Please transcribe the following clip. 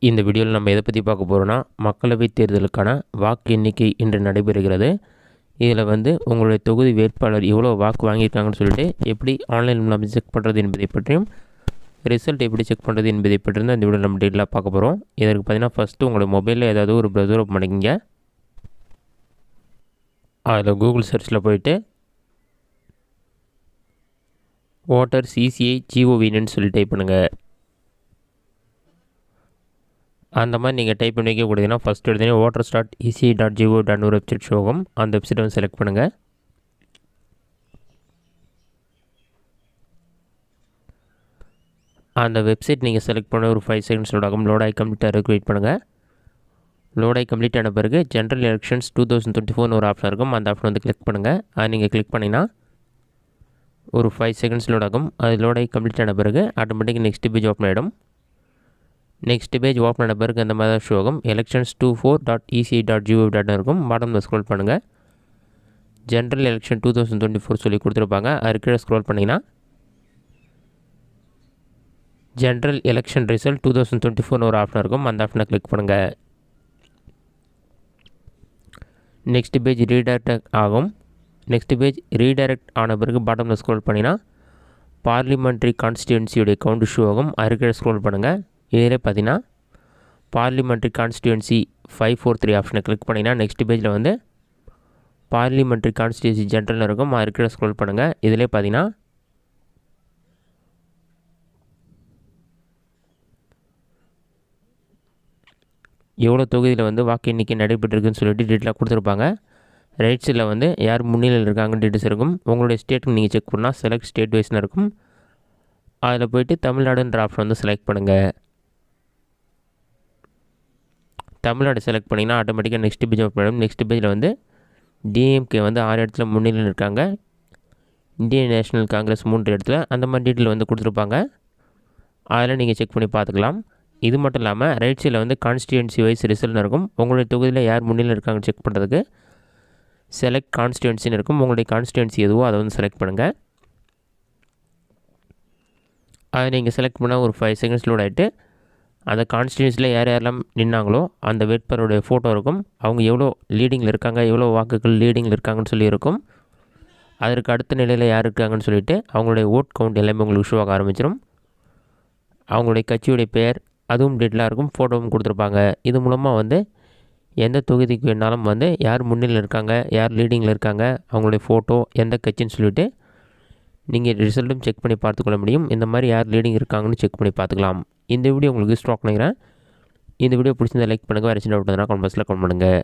இந்த வீடியோவில் நம்ம எதை பற்றி பார்க்க போகிறோன்னா, மக்களவைத் தேர்தலுக்கான வாக்கு எண்ணிக்கை இன்று நடைபெறுகிறது. இதில் உங்களுடைய தொகுதி வேட்பாளர் எவ்வளோ வாக்கு வாங்கியிருக்காங்கன்னு சொல்லிட்டு எப்படி ஆன்லைன் மூலம் செக் பண்ணுறது என்பதை பற்றியும், ரிசல்ட் எப்படி செக் பண்ணுறது என்பதை பற்றியும் இந்த வீடியோ நம்ம டீட்டெயிலாக பார்க்க போகிறோம். இதற்கு பார்த்தீங்கன்னா ஃபஸ்ட்டு உங்களோட மொபைலில் ஏதாவது ஒரு ப்ரௌசர் ஓப்பன் பண்ணிக்கிங்க. அதில் கூகுள் சர்ச்சில் போயிட்டு ஓட்டர்ஸ் இசிஐ ஜிஓவின்னு சொல்லி டைப் பண்ணுங்கள். அந்த மாதிரி நீங்கள் டைப் பண்ணி வைக்கக்கூடியதுன்னா ஃபஸ்ட்டு எடுத்தோடனே voters.eci.go.in ஒரு வெப்சைட் ஷோகும். அந்த வெப்சைட்டை செலக்ட் பண்ணுங்கள். அந்த வெப்சைட் நீங்கள் செலக்ட் பண்ண ஒரு 5 செகண்ட்ஸ் ஆகும். லோட் ஆகி கம்ப்ளீட் ஆகிறதுக்கு வெயிட் பண்ணுங்கள். லோட் ஆகி கம்ப்ளீட் ஆன பிறகு ஜென்ரல் எலெக்ஷன்ஸ் 2024 ஒரு ஆப்ஷன் இருக்கும். அந்த ஆப்ஷன் கிளிக் பண்ணுங்கள். அதை நீங்கள் கிளிக் பண்ணிங்கன்னா ஒரு 5 செகண்ட்ஸ் லோட் ஆகும். அது லோட் ஆகி கம்ப்ளீட் ஆன பிறகு ஆட்டோமேட்டிக் நெக்ஸ்ட் பேஜ் ஓப்பன் ஆகிடும். நெக்ஸ்ட் பேஜ் ஓப்பன் ஆன பிறகு அந்த மாதிரி தான் ஷோ ஆகும். elections24.eci.go.in இருக்கும். பாட்டமில் ஸ்க்ரோல் பண்ணுங்கள். ஜென்ரல் எலெக்ஷன் 2024 சொல்லி கொடுத்துருப்பாங்க. அது கீழே ஸ்க்ரோல் பண்ணிங்கன்னா ஜென்ரல் எலெக்ஷன் ரிசல்ட் 2024 ஒரு ஆப்ஷன் இருக்கும். அந்த ஆப்ஷனை கிளிக் பண்ணுங்கள். நெக்ஸ்ட் பேஜ் ரீடைரக்ட் ஆகும். நெக்ஸ்ட் பேஜ் ரீடைரக்ட் ஆன பிறகு பாட்டமில் ஸ்க்ரோல் பண்ணிங்கன்னா பார்லிமெண்ட்ரி கான்ஸ்டியூன்சியோடைய கவுண்ட் ஷோ ஆகும். அது கீழே ஸ்க்ரோல் பண்ணுங்கள். இதில் பார்த்தீங்கன்னா பார்லிமெண்ட்ரி கான்ஸ்டியூன்சி 543 ஆப்ஷனை கிளிக் பண்ணிங்கன்னா நெக்ஸ்ட் பேஜில் பார்லிமெண்ட்ரி கான்ஸ்டியூன்சி ஜென்ரல் இருக்கும். அது கீழே ஸ்க்ரோல் பண்ணுங்கள். இதிலே பார்த்தீங்கன்னா எவ்வளோ தொகுதியில் வாக்கு எண்ணிக்கை நடைபெற்றிருக்குன்னு சொல்லிட்டு டீட்டெயிலாக கொடுத்துருப்பாங்க. ரைட் சைடில் யார் முன்னிலையில் இருக்காங்கன்னு டீட்டெயில்ஸ் இருக்கும். உங்களுடைய ஸ்டேட்டுக்கு நீங்கள் செக் பண்ணால் செலக்ட் ஸ்டேட் வைஸ்னு இருக்கும். அதில் போய்ட்டு தமிழ்நாடுன்ற ஆப்ஷன் செலக்ட் பண்ணுங்கள். தமிழ்நாடு செலக்ட் பண்ணிங்கன்னா ஆட்டோமேட்டிக்காக நெக்ஸ்ட் பேஜ் ஓப்பன் ஆகிடும். நெக்ஸ்ட் பேஜில் டிஎம்கே 6 இடத்துல முன்னிலையில் இருக்காங்க. இந்தியன் நேஷனல் காங்கிரஸ் 3 இடத்துல. அந்த மாதிரி டீட்டெயில் கொடுத்துருப்பாங்க. அதில் நீங்கள் செக் பண்ணி பார்த்துக்கலாம். இது மட்டும் இல்லாமல் ரைட் சைடில் கான்ஸ்டியூன்சி வைஸ் ரிசல்ட்னு இருக்கும். உங்களுடைய தொகுதியில் யார் முன்னிலையில் இருக்காங்கன்னு செக் பண்ணுறதுக்கு செலக்ட் கான்ஸ்டியூன்சின்னு இருக்கும். உங்களுடைய கான்ஸ்டியூன்சி எதுவோ அதை செலக்ட் பண்ணுங்கள். அதை நீங்கள் செலக்ட் பண்ணால் ஒரு 5 செகண்ட்ஸ் லோட் ஆகிட்டு அந்த கான்ஸ்டியூன்சியில் யார் யாரெல்லாம் நின்னாங்களோ அந்த வேட்பாளருடைய ஃபோட்டோ இருக்கும். அவங்க எவ்வளோ லீடிங்கில் இருக்காங்க, எவ்வளோ வாக்குகள் லீடிங்கில் இருக்காங்கன்னு சொல்லியிருக்கும். அதற்கு அடுத்த நிலையில் யார் இருக்காங்கன்னு சொல்லிவிட்டு அவங்களுடைய ஓட் கவுண்ட் எல்லாமே உங்களுக்கு ஷோ ஆக ஆரம்பிச்சிடும். அவங்களுடைய கட்சியுடைய பெயர் அதுவும் டீட்டெயிலாக இருக்கும். ஃபோட்டோவும் கொடுத்துருப்பாங்க. இது மூலமாக எந்த தொகுதிக்கு வேணாலும் யார் முன்னிலையில் இருக்காங்க, யார் லீடிங்கில் இருக்காங்க, அவங்களுடைய ஃபோட்டோ எந்த கட்சின்னு சொல்லிவிட்டு நீங்கள் ரிசல்ட்டும் செக் பண்ணி பார்த்துக்கொள்ள முடியும். இந்த மாதிரி யார் லீடிங் இருக்காங்கன்னு செக் பண்ணி பார்த்துக்கலாம். இந்த வீடியோ உங்களுக்கு யூஸ்ஃபுல்லாக நினைக்கிறேன். இந்த வீடியோ பிடிச்சிருந்தா லைக் பண்ணுங்கள். வேறு சின்ன டவுட் இருந்தால் கமெண்ட் பாக்ஸில் கமெண்ட் பண்ணுங்கள்.